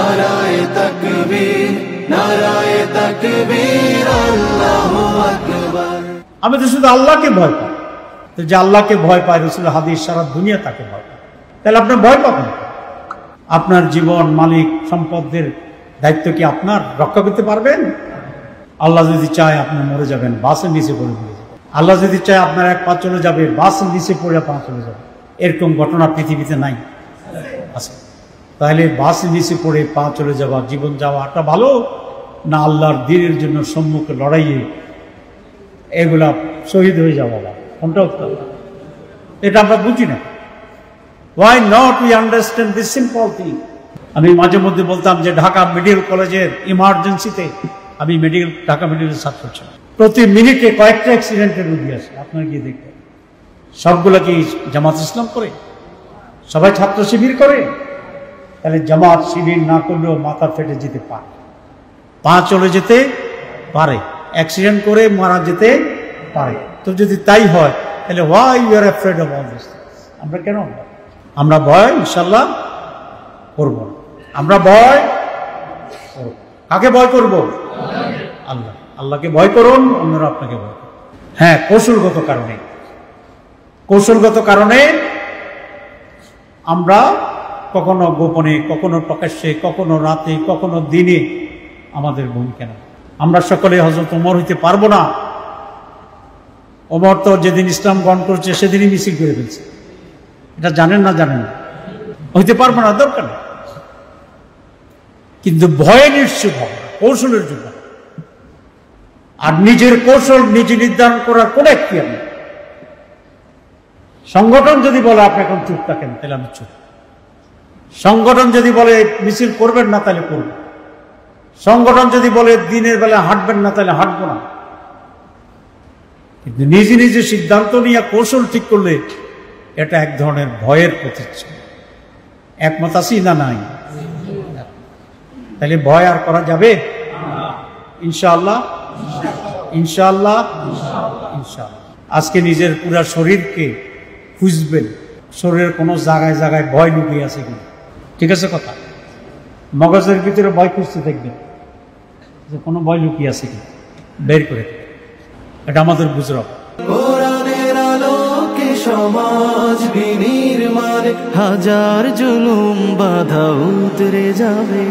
নারায়ে তাকবীর, নারায়ে তাকবীর, আল্লাহু আকবার। আমি তো শুধু আল্লাহকে ভয় পাই। তো যে আল্লাহকে ভয় পায়, রাসূলের হাদিস সারা দুনিয়া তাকে ভয় পায়। তাহলে আপনার ভয় পাবেন? আপনার জীবন, মালিক, সম্পদের দায়িত্ব কি আপনার রক্ষা করতে পারবেন? আল্লাহ যদি চায় আপনি মরে যাবেন, বাসের নিচে পড়ে মরে যাবেন। আল্লাহ যদি চায় আপনার এক পা চলে যাবে, বাসের নিচে পড়ে পা চলে যাবে। এরকম ঘটনা পৃথিবীতে নাই, আছে? তাহলে বাসের নিচে পড়ে পা চলে যাওয়া, জীবন যাওয়াটা ভালো, না আল্লাহর দ্বীনের জন্য সম্মুখে লড়াইয়ে এগুলা শহীদ হয়ে যাওয়া ভালো? কোনটা উত্তম? এটা আমরা বুঝি না। Why not we understand this simple thing? আমি মাঝে মধ্যে বলতাম যে ঢাকা মেডিকেল কলেজের ইমার্জেন্সিতে, আমি ঢাকা মেডিকেল ছাত্র ছিলাম, প্রতি মিনিটে কয়েকটা অ্যাক্সিডেন্টের রোগী আসে। আপনারা গিয়ে দেখবেন, সবগুলো কি জামাত ইসলাম করে? সবাই ছাত্র শিবির করে? তাহলে জামাত শিবির না করলেও মাথা ফেটে যেতে পারে, পা চলে যেতে পারে, অ্যাক্সিডেন্ট করে মারা যেতে পারে। তো যদি তাই হয়, তাহলে why you are afraid of all this? আমরা কেন? আমরা ভয় ইনশাল্লাহ করব না। আমরা ভয় করব। কাকে ভয় করব? আল্লাহ। আল্লাহকে ভয় করুন, অন্যরা আপনাকে ভয় করুন। হ্যাঁ, কৌশলগত কারণে, কৌশলগত কারণে আমরা কখনো গোপনে, কখনো প্রকাশ্যে, কখনো রাতে, কখনো দিনে আমাদের ভূমিকা না। আমরা সকলে হযরত ওমর হইতে পারবো না। ওমর তো যেদিন ইসলাম গ্রহণ করেছে সেদিনই মিছিল করে ফেলছে। এটা জানেন না? জানেন না? হইতে পারবো না, দরকার নেই। কিন্তু ভয়ে নিশ্চুপ হবে, কৌশলের জন্য। আর নিজের কৌশল নিজে নির্ধারণ করার কোন এখতিয়ার নেই। সংগঠন যদি বলে আপনি এখন চুপ থাকেন, তাহলে আমি চুপ। সংগঠন যদি বলে মিছিল করবেন না, তাহলে করব। সংগঠন যদি বলে দিনের বেলা হাঁটবেন না, তাহলে হাঁটবো না। কিন্তু নিজে নিজে সিদ্ধান্ত নিয়ে কৌশল ঠিক করলে এটা এক ধরনের ভয়ের প্রতীচ্ছা। একমত আছি না? নাই? তাহলে ভয় আর করা যাবে? ইনশাআল্লাহ, ইনশাআল্লাহ, ইনশাআল্লাহ। আজকে নিজের পুরা শরীরকে খুঁজবেন, শরীরের কোনো জায়গায় জায়গায় ভয় লুকিয়ে আছে কিনা। ঠিক আছে কথা? মগজের ভিতরে ভয় খুঁজতে দেখবেন যে কোনো ভয় লুকিয়ে আছে কিনা, বের করে। এটা আমাদের বুঝরাম। কোরআনের আলোকে সমাজ বিনির্মাণে হাজার জুলুম বাধা উতরে যাবে।